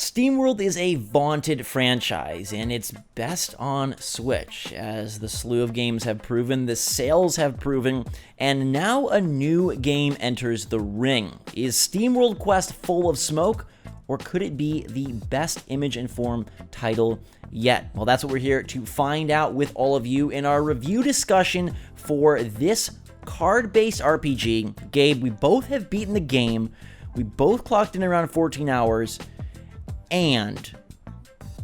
SteamWorld is a vaunted franchise, and it's best on Switch, as the slew of games have proven, the sales have proven, and now a new game enters the ring. Is SteamWorld Quest full of smoke, or could it be the best image-informed title yet? Well, that's what we're here to find out with all of you in our review discussion for this card-based RPG. Gabe, we both have beaten the game, we both clocked in around 14 hours, and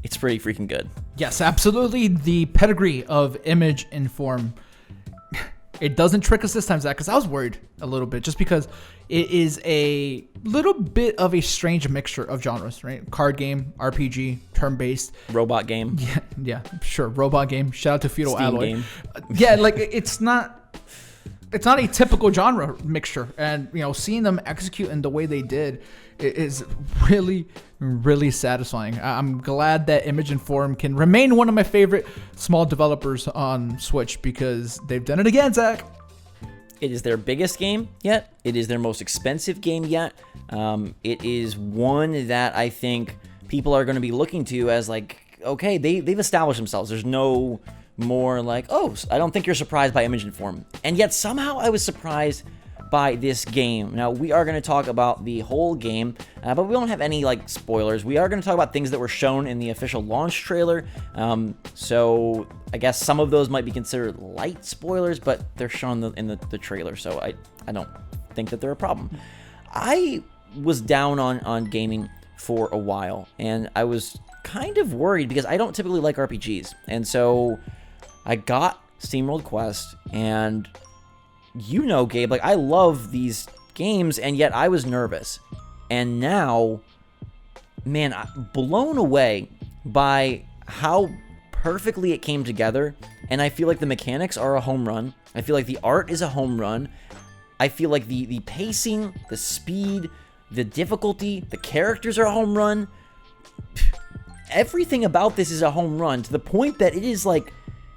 it's pretty freaking good. Yes, absolutely. The pedigree of image inform. It doesn't trick us this time, Zach, because I was worried a little bit, just because it is a little bit of a strange mixture of genres, right? Card game, RPG, turn-based. Robot game. Yeah, sure. Robot game. Shout out to Feudal Steam Alloy. game. Yeah, like it's not a typical genre mixture, and seeing them execute in the way they did is really, really satisfying. I'm glad that Image and Form can remain one of my favorite small developers on Switch, because they've done it again, Zach. It is their biggest game yet. It is their most expensive game yet. It is one that I think people are going to be looking to as like, okay, they've established themselves. There's no more like, oh, I don't think you're surprised by Image and Form. And yet somehow I was surprised by this game. Now, we are going to talk about the whole game, but we won't have any like spoilers. We are going to talk about things that were shown in the official launch trailer. So I guess some of those might be considered light spoilers, but they're shown in the trailer, so I don't think that they're a problem. I was down on gaming for a while, and I was kind of worried because I don't typically like RPGs. And so I got SteamWorld Quest, and Gabe, like I love these games, and yet I was nervous. And now, man, I'm blown away by how perfectly it came together. And I feel like the mechanics are a home run. I feel like the art is a home run. I feel like the pacing, the speed, the difficulty, the characters are a home run. Everything about this is a home run, to the point that it is like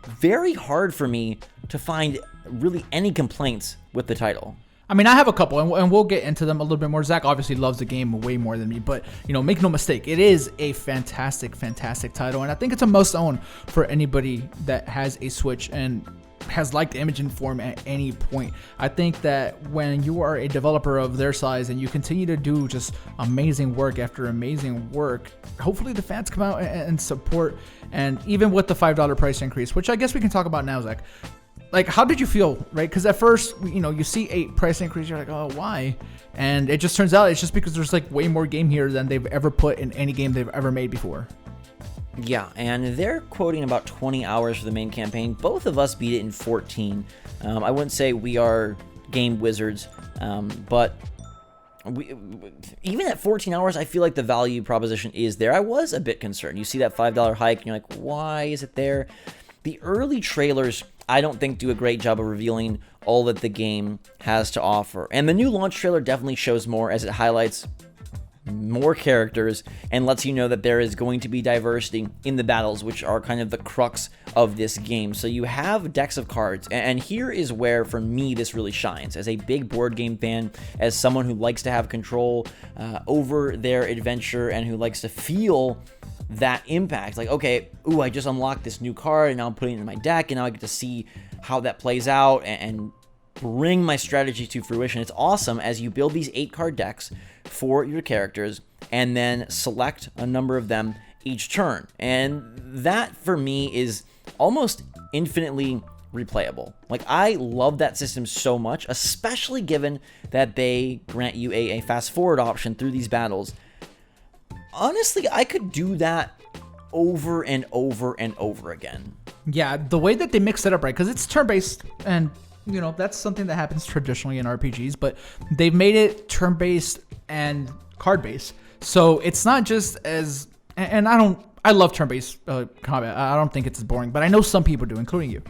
very hard for me to find really any complaints with the title. I mean, I have a couple, and we'll get into them a little bit more. Zach obviously loves the game way more than me, but make no mistake, it is a fantastic, fantastic title, and I think it's a must-own for anybody that has a Switch and has liked Image and Form at any point. I think that when you are a developer of their size and you continue to do just amazing work after amazing work, hopefully the fans come out and support. And even with the $5 price increase, which I guess we can talk about now, Zach, like, how did you feel, right? Because at first, you see a price increase, you're like, oh, why? And it just turns out it's just because there's like way more game here than they've ever put in any game they've ever made before. Yeah, and they're quoting about 20 hours for the main campaign. Both of us beat it in 14. I wouldn't say we are game wizards, but even at 14 hours, I feel like the value proposition is there. I was a bit concerned. You see that $5 hike, and you're like, why is it there? The early trailers, I don't think, do a great job of revealing all that the game has to offer. And the new launch trailer definitely shows more, as it highlights more characters and lets you know that there is going to be diversity in the battles, which are kind of the crux of this game. So you have decks of cards, and here is where, for me, this really shines. As a big board game fan, as someone who likes to have control over their adventure and who likes to feel that impact, like, okay, I just unlocked this new card, and now I'm putting it in my deck, and now I get to see how that plays out and bring my strategy to fruition. It's awesome as you build these 8-card decks for your characters and then select a number of them each turn. And that, for me, is almost infinitely replayable. Like, I love that system so much, especially given that they grant you a fast forward option through these battles. Honestly, I could do that over and over and over again. Yeah, the way that they mix it up, right? Because it's turn-based, and that's something that happens traditionally in RPGs, but they've made it turn-based and card-based. So it's not just as, and I love turn-based combat. I don't think it's as boring, but I know some people do, including you.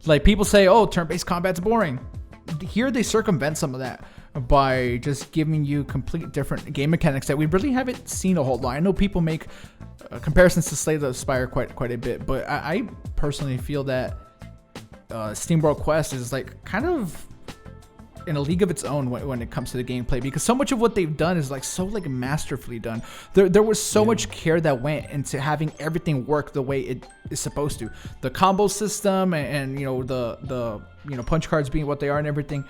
Like, people say, oh, turn-based combat's boring. Here they circumvent some of that by just giving you complete different game mechanics that we really haven't seen a whole lot. I know people make comparisons to Slay the Spire quite a bit, but I personally feel that SteamWorld Quest is like kind of in a league of its own when it comes to the gameplay, because so much of what they've done is like so like masterfully done. There was so much care that went into having everything work the way it is supposed to. The combo system and you know the you know punch cards being what they are and everything,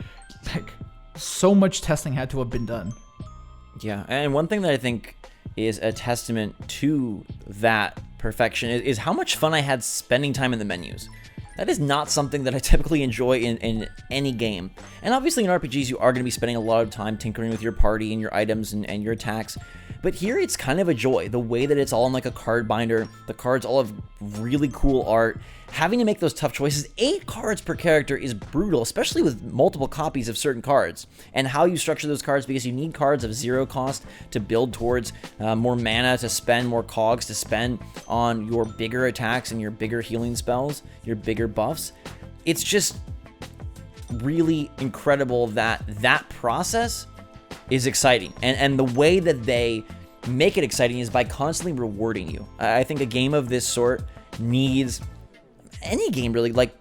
like so much testing had to have been done. Yeah, and one thing that I think is a testament to that perfection is how much fun I had spending time in the menus. That is not something that I typically enjoy in any game. And obviously in RPGs, you are going to be spending a lot of time tinkering with your party and your items and your attacks. But here it's kind of a joy. The way that it's all in like a card binder, the cards all have really cool art. Having to make those tough choices, 8 cards per character is brutal, especially with multiple copies of certain cards. And how you structure those cards, because you need cards of 0 cost to build towards more mana to spend, more cogs to spend on your bigger attacks and your bigger healing spells, your bigger buffs. It's just really incredible that that process is exciting. And the way that they make it exciting is by constantly rewarding you. I think a game of this sort needs, any game really, like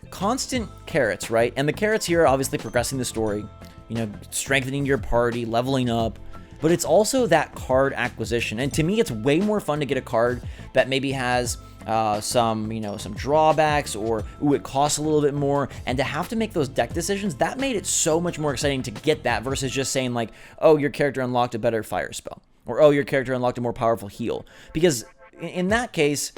constant carrots, right? And the carrots here are obviously progressing the story, you know, strengthening your party, leveling up, but it's also that card acquisition. And to me, it's way more fun to get a card that maybe has some drawbacks, or ooh, it costs a little bit more, and to have to make those deck decisions, that made it so much more exciting to get that versus just saying like, oh, your character unlocked a better fire spell, or oh, your character unlocked a more powerful heal. Because in that case,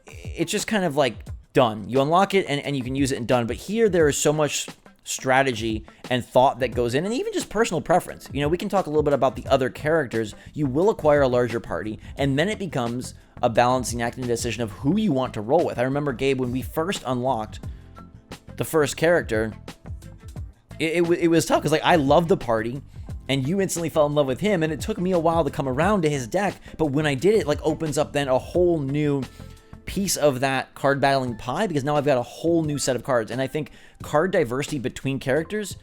it's just kind of like done. You unlock it and you can use it and done. But here there is so much strategy and thought that goes in, and even just personal preference. You know, we can talk a little bit about the other characters. You will acquire a larger party, and then it becomes a balancing act and a decision of who you want to roll with. I remember, Gabe, when we first unlocked the first character, it was tough because like I loved the party, and you instantly fell in love with him, and it took me a while to come around to his deck. But when I did, it like opens up then a whole new piece of that card battling pie, because now I've got a whole new set of cards. And I think card diversity between characters,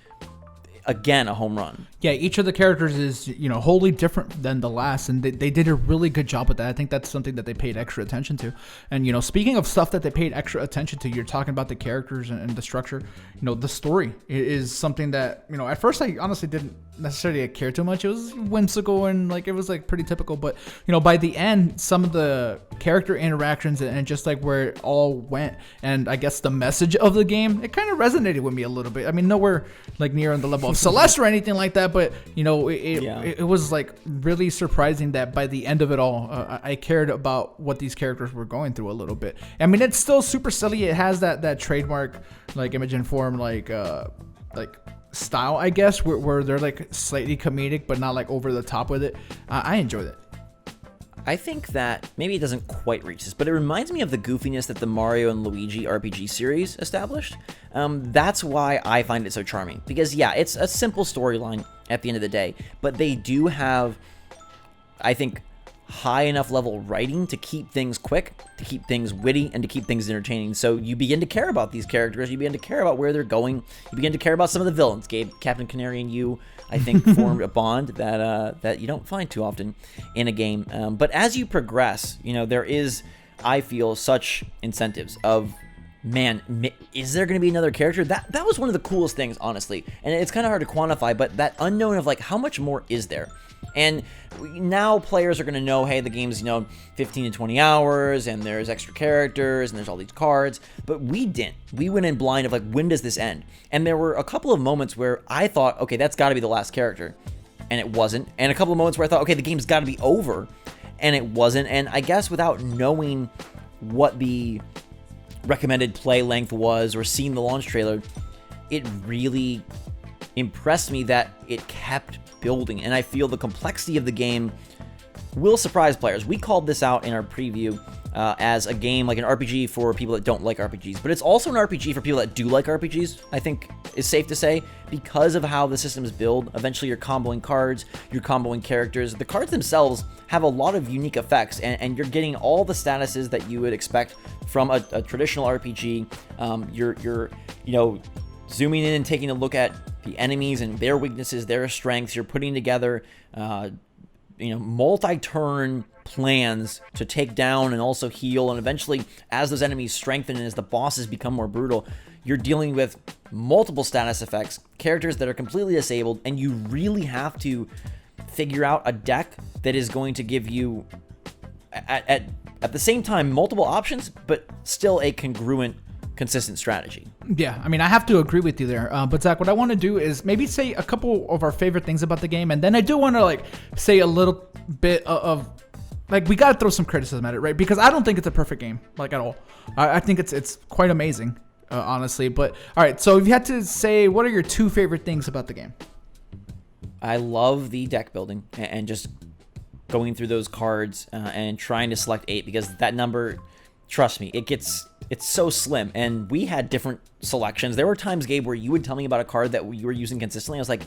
again, a home run. Yeah, each of the characters is, you know, wholly different than the last, and they did a really good job with that. I think that's something that they paid extra attention to. And, you know, speaking of stuff that they paid extra attention to, you're talking about the characters and the structure. You know, the story is something that, you know, at first I honestly didn't necessarily care too much. It was whimsical and like it was like pretty typical, but you know, by the end, some of the character interactions and just like where it all went, and I guess the message of the game, it kind of resonated with me a little bit. I mean, nowhere like near on the level of Celeste or anything like that, but you know, it was like really surprising that by the end of it all, I cared about what these characters were going through a little bit. I mean, it's still super silly. It has that trademark like image and form like style, I guess, where they're like slightly comedic but not like over the top with it. I enjoyed it. I think that maybe it doesn't quite reach this, but it reminds me of the goofiness that the Mario and Luigi RPG series established. That's why I find it so charming, because yeah, it's a simple storyline at the end of the day, but they do have, I think, high enough level writing to keep things quick, to keep things witty, and to keep things entertaining. So you begin to care about these characters, you begin to care about where they're going, you begin to care about some of the villains. Gabe, Captain Canary and you, I think, formed a bond that you don't find too often in a game. But as you progress, you know, there is, I feel, such incentives of, man, is there going to be another character? That was one of the coolest things, honestly. And it's kind of hard to quantify, but that unknown of like, how much more is there? And now players are going to know, hey, the game's, 15 to 20 hours, and there's extra characters, and there's all these cards. But we didn't. We went in blind of like, when does this end? And there were a couple of moments where I thought, okay, that's got to be the last character. And it wasn't. And a couple of moments where I thought, okay, the game's got to be over. And it wasn't. And I guess without knowing what the recommended play length was or seeing the launch trailer, it really impressed me that it kept building, and I feel the complexity of the game will surprise players. We called this out in our preview as a game like an RPG for people that don't like RPGs, but it's also an RPG for people that do like RPGs, I think is safe to say, because of how the systems build. Eventually you're comboing cards, you're comboing characters. The cards themselves have a lot of unique effects, and you're getting all the statuses that you would expect from a traditional RPG. You're zooming in and taking a look at the enemies and their weaknesses, their strengths. You're putting together multi-turn plans to take down and also heal, and eventually as those enemies strengthen and as the bosses become more brutal, you're dealing with multiple status effects, characters that are completely disabled, and you really have to figure out a deck that is going to give you at the same time multiple options, but still a congruent, consistent strategy. Yeah, I mean, I have to agree with you there. But Zach, what I want to do is maybe say a couple of our favorite things about the game, and then I do want to say a little bit of we got to throw some criticism at it, right? Because I don't think it's a perfect game, at all. I think it's quite amazing, honestly. But all right, so if you had to say, what are your 2 favorite things about the game? I love the deck building and just going through those cards and trying to select 8, because that number, trust me, it's so slim. And we had different selections. There were times, Gabe, where you would tell me about a card that you were using consistently. I was like,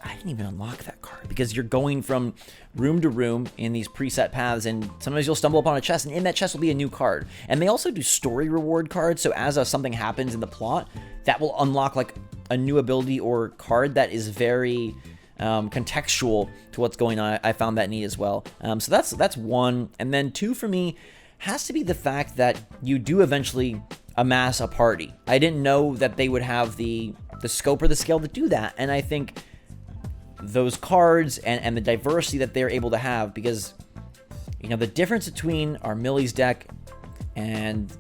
I didn't even unlock that card, because you're going from room to room in these preset paths, and sometimes you'll stumble upon a chest, and in that chest will be a new card. And they also do story reward cards, so as something happens in the plot, that will unlock a new ability or card that is very contextual to what's going on. I found that neat as well. So that's 1. And then 2 for me has to be the fact that you do eventually amass a party. I didn't know that they would have the scope or the scale to do that, and I think those cards and the diversity that they're able to have, because the difference between our Millie's deck and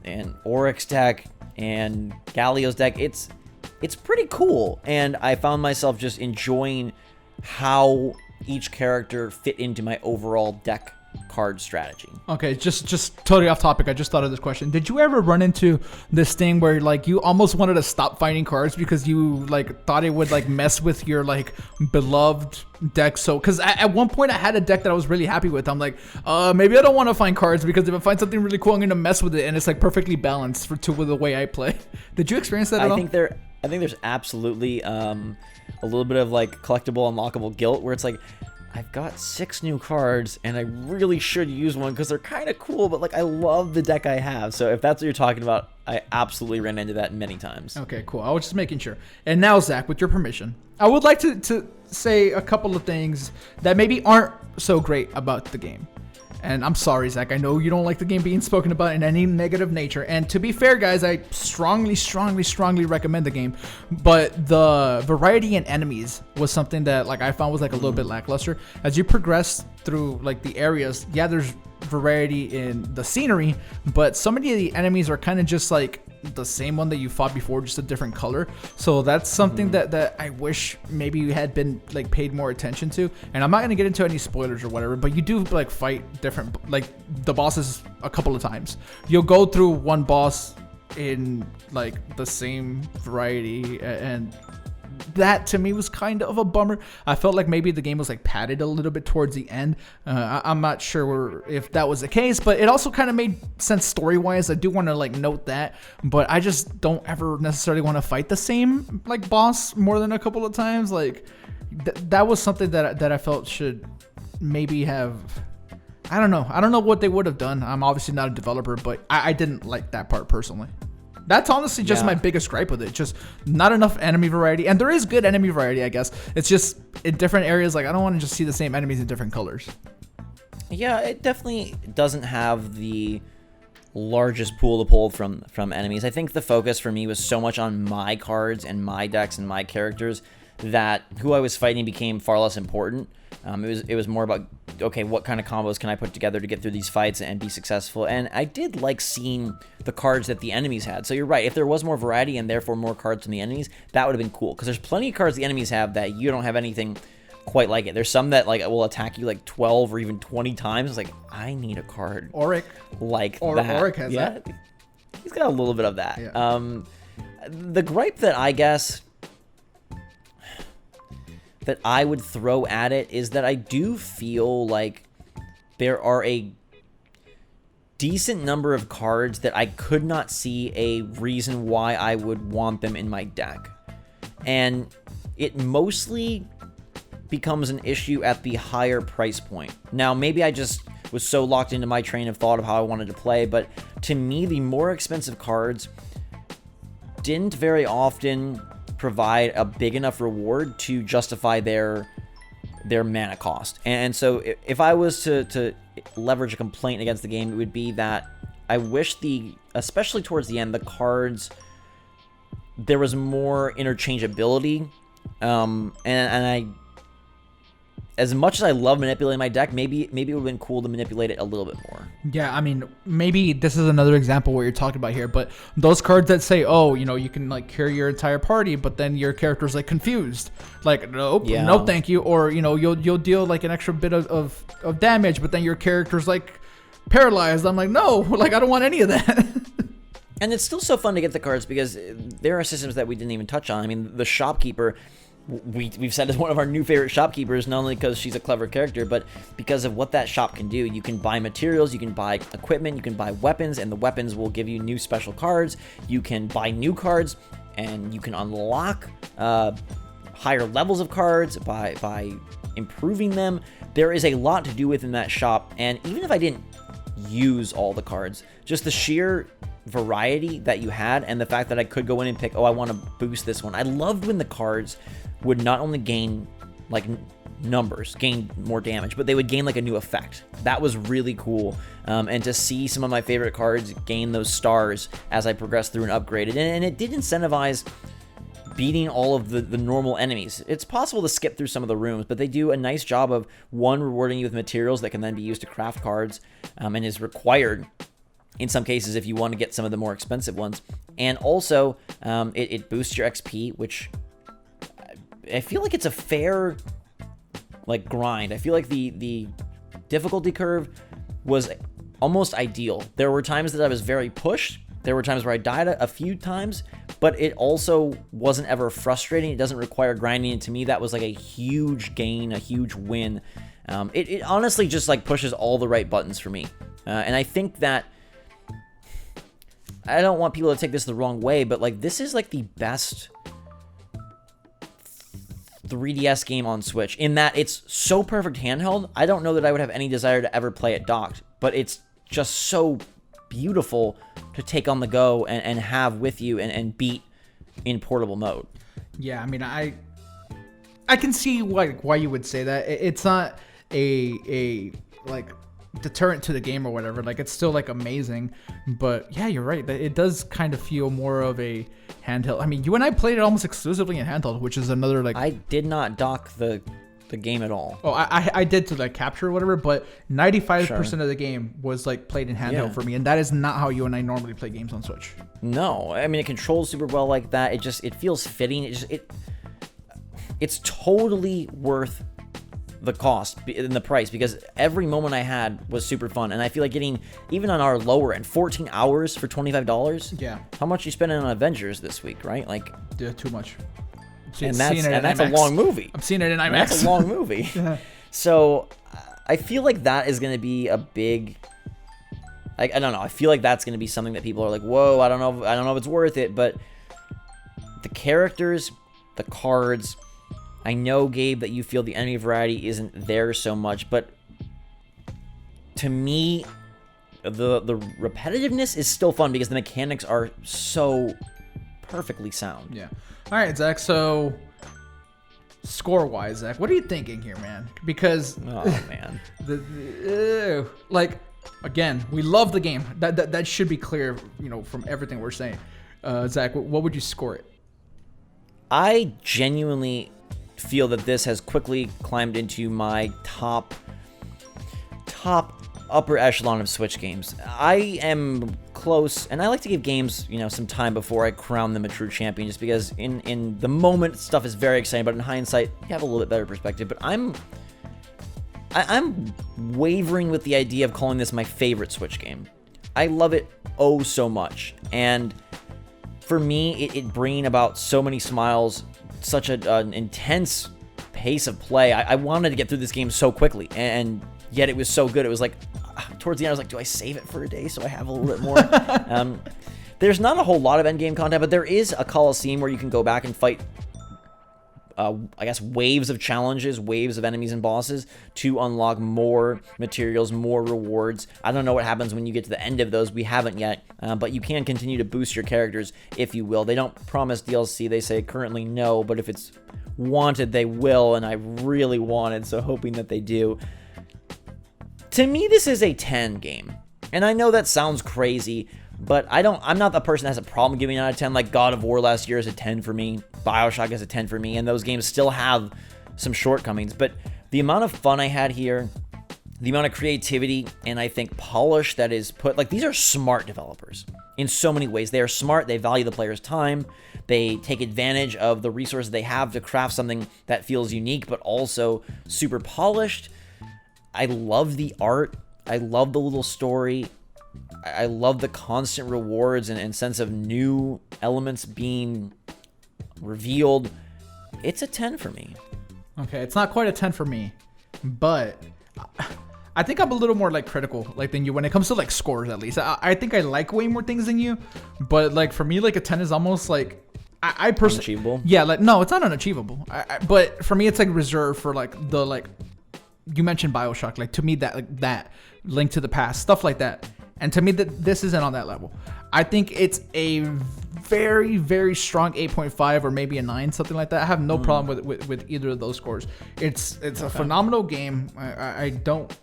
Oryx deck and Galio's deck, it's pretty cool, and I found myself just enjoying how each character fit into my overall deck card strategy. Okay, just totally off topic. I just thought of this question. Did you ever run into this thing where you almost wanted to stop fighting cards because you thought it would mess with your beloved deck? So because at one point I had a deck that I was really happy with. I'm like, maybe I don't want to find cards, because if I find something really cool, I'm gonna mess with it, and it's perfectly balanced with the way I play. Did you experience that at all? I think there's absolutely a little bit of collectible unlockable guilt, where it's I've got 6 new cards, and I really should use one because they're kind of cool, but I love the deck I have. So if that's what you're talking about, I absolutely ran into that many times. Okay, cool. I was just making sure. And now, Zach, with your permission, I would like to say a couple of things that maybe aren't so great about the game. And I'm sorry, Zach, I know you don't like the game being spoken about in any negative nature. And to be fair, guys, I strongly recommend the game. But the variety in enemies was something that I found was a little bit lackluster. As you progress through the areas, yeah, there's variety in the scenery, but so many of the enemies are kind of just the same one that you fought before, just a different color. So that's something that I wish maybe you had been paid more attention to. And I'm not gonna get into any spoilers or whatever, but you do fight different the bosses a couple of times. You'll go through one boss in the same variety, and that to me was kind of a bummer. I felt maybe the game was padded a little bit towards the end. I'm not sure if that was the case, but it also kind of made sense story wise. I do want to note that, but I just don't ever necessarily want to fight the same boss more than a couple of times. That was something that I felt should maybe have. I don't know what they would have done. I'm obviously not a developer, but I didn't like that part personally. That's honestly just my biggest gripe with it. Just not enough enemy variety. And there is good enemy variety, I guess. It's just in different areas. I don't want to just see the same enemies in different colors. Yeah, it definitely doesn't have the largest pool to pull from enemies. I think the focus for me was so much on my cards and my decks and my characters that who I was fighting became far less important. It was more about, okay, what kind of combos can I put together to get through these fights and be successful? And I did like seeing the cards that the enemies had. So you're right, if there was more variety and therefore more cards from the enemies, that would have been cool. Because there's plenty of cards the enemies have that you don't have anything quite like it. There's some that will attack you 12 or even 20 times. It's I need a card Auric that. Auric has that. He's got a little bit of that. Yeah. The gripe that I guess that I would throw at it is that I do feel there are a decent number of cards that I could not see a reason why I would want them in my deck. And it mostly becomes an issue at the higher price point. Now, maybe I just was so locked into my train of thought of how I wanted to play, but to me, the more expensive cards didn't very often provide a big enough reward to justify their their mana cost. And so if I was to leverage a complaint against the game, it would be that I wish especially towards the end, the cards, there was more interchangeability. And I, as much as I love manipulating my deck, maybe it would have been cool to manipulate it a little bit more. Yeah, I mean, maybe this is another example what you're talking about here, but those cards that say, oh, you can like carry your entire party, but then your character's like confused, like nope, no thank you, or you'll deal like an extra bit of damage, but then your character's like paralyzed. I'm like, no, like I don't want any of that. And it's still so fun to get the cards because there are systems that we didn't even touch on. I mean, the shopkeeper, we've said is one of our new favorite shopkeepers, not only because she's a clever character, but because of what that shop can do. You can buy materials, you can buy equipment, you can buy weapons, and the weapons will give you new special cards. You can buy new cards, and you can unlock higher levels of cards by improving them. There is a lot to do within that shop, and even if I didn't use all the cards, just the sheer variety that you had and the fact that I could go in and pick, I want to boost this one. I loved when the cards would not only gain like numbers, gain more damage, but they would gain like a new effect. That was really cool. And to see some of my favorite cards gain those stars as I progressed through and upgraded. And it did incentivize beating all of the normal enemies. It's possible to skip through some of the rooms, but they do a nice job of, one, rewarding you with materials that can then be used to craft cards, and is required in some cases if you want to get some of the more expensive ones. And also, it boosts your XP, which I feel like it's a fair like grind. I feel like the difficulty curve was almost ideal. There were times that I was very pushed. There were times where I died a few times, but it also wasn't ever frustrating. It doesn't require grinding, and to me that was like a huge gain, a huge win. It honestly just like pushes all the right buttons for me. And I think that I don't want people to take this the wrong way, but like this is like the best 3DS game on Switch in that it's so perfect handheld. I don't know that I would have any desire to ever play it docked, but it's just so beautiful to take on the go and have with you and beat in portable mode. Yeah, I mean, I can see why you would say that. It's not a like deterrent to the game or whatever. Like, it's still like amazing, but yeah, you're right. It does kind of feel more of a handheld. I mean, you and I played it almost exclusively in handheld, which is another like. I did not dock the game at all. Oh, I did to like capture or whatever, but 95% of the game was like played in handheld for me, and that is not how you and I normally play games on Switch. No, I mean, it controls super well like that. It feels fitting. It's totally worth the cost and the price, because every moment I had was super fun, and I feel like getting, even on our lower end, 14 hours for $25. Yeah. How much you spending on Avengers this week, right? Like, yeah, too much. And that's a long movie. I'm seeing it in IMAX. That's a long movie. Yeah. So I feel like that is going to be a big, I don't know. I feel like that's going to be something that people are like, whoa, I don't know if it's worth it. But the characters, the cards, I know, Gabe, that you feel the enemy variety isn't there so much, but to me, the repetitiveness is still fun because the mechanics are so perfectly sound. Yeah. All right, Zach. So, score-wise, Zach, what are you thinking here, man? Because man, like, again, we love the game. That should be clear, from everything we're saying. Zach, what would you score it? I genuinely feel that this has quickly climbed into my top upper echelon of Switch games. I am close, and I like to give games, some time before I crown them a true champion, just because in the moment stuff is very exciting, but in hindsight you have a little bit better perspective. But I'm wavering with the idea of calling this my favorite Switch game. I love it so much, and for me, it bringing about so many smiles, such an intense pace of play. I wanted to get through this game so quickly, and yet it was so good. It was like, towards the end, I was like, do I save it for a day so I have a little bit more? There's not a whole lot of endgame content, but there is a Coliseum where you can go back and fight I guess, waves of challenges, waves of enemies and bosses to unlock more materials, more rewards. I don't know what happens when you get to the end of those. We haven't yet, but you can continue to boost your characters if you will. They don't promise DLC. They say currently no, but if it's wanted, they will, and I really want it, so hoping that they do. To me, this is a 10 game, and I know that sounds crazy, but I'm not the person that has a problem giving it out of 10. Like God of War last year is a 10 for me. BioShock is a 10 for me. And those games still have some shortcomings. But the amount of fun I had here, the amount of creativity, and I think polish that is put... Like, these are smart developers in so many ways. They are smart. They value the player's time. They take advantage of the resources they have to craft something that feels unique, but also super polished. I love the art. I love the little story. I love the constant rewards and sense of new elements being revealed. It's a 10 for me. Okay, it's not quite a 10 for me, but I think I'm a little more like critical than you when it comes to like scores, at least. I think I like way more things than you, but like for me, like a 10 is almost like I personally... Unachievable? Yeah, like no, it's not unachievable. But for me, it's like reserved for like you mentioned BioShock. Like to me, that Link to the Past, stuff like that. And to me, this isn't on that level. I think it's a very, very strong 8.5 or maybe a 9, something like that. I have no problem with either of those scores. It's a phenomenal game. I don't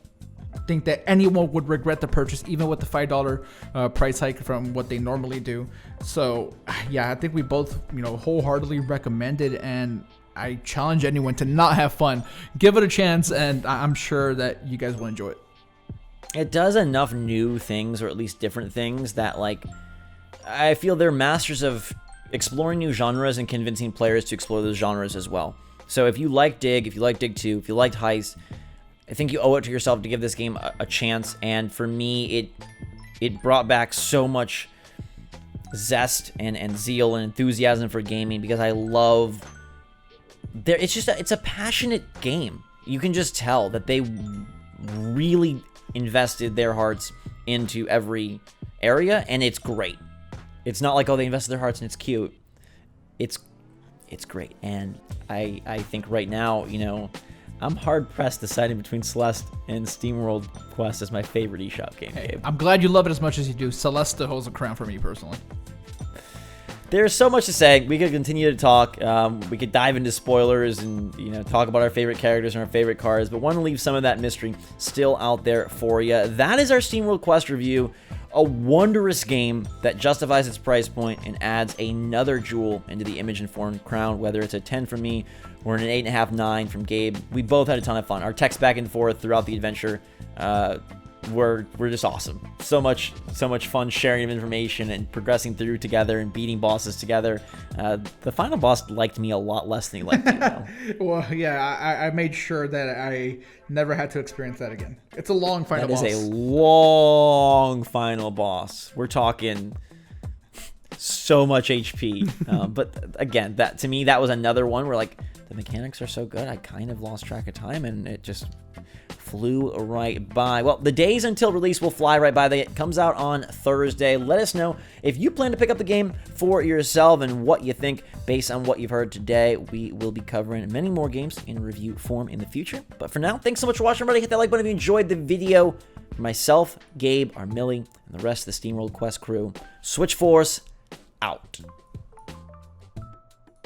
think that anyone would regret the purchase, even with the $5 price hike from what they normally do. So, yeah, I think we both, wholeheartedly recommend it, and I challenge anyone to not have fun. Give it a chance, and I'm sure that you guys will enjoy it. It does enough new things, or at least different things, that like I feel they're masters of exploring new genres and convincing players to explore those genres as well. So if you like Dig, if you like Dig 2, if you liked Heist, I think you owe it to yourself to give this game a chance. And for me, it brought back so much zest and zeal and enthusiasm for gaming, because I love... It's a passionate game. You can just tell that they really invested their hearts into every area, and it's great. It's not like, oh, they invested their hearts and it's cute. It's great. And I think right now, I'm hard pressed deciding between Celeste and SteamWorld Quest as my favorite eShop game. Hey, I'm glad you love it as much as you do. Celeste still holds a crown for me personally. There's so much to say. We could continue to talk. We could dive into spoilers and talk about our favorite characters and our favorite cars, but want to leave some of that mystery still out there for you. That is our SteamWorld Quest review. A wondrous game that justifies its price point and adds another jewel into the image-informed crown, whether it's a 10 from me or an 8.5, 9 from Gabe. We both had a ton of fun. Our texts back and forth throughout the adventure were just awesome. So much fun sharing of information and progressing through together and beating bosses together. The final boss liked me a lot less than he liked you, though. Well, yeah, I made sure that I never had to experience that again. It's a long final boss. That is a long final boss. We're talking so much HP. But again, that to me, that was another one where like the mechanics are so good, I kind of lost track of time, and it just flew right by. Well, the days until release will fly right by. It comes out on Thursday. Let us know if you plan to pick up the game for yourself and what you think based on what you've heard today. We will be covering many more games in review form in the future. But for now, thanks so much for watching, everybody. Hit that like button if you enjoyed the video. For myself, Gabe, our Millie, and the rest of the SteamWorld Quest crew, SwitchForce out.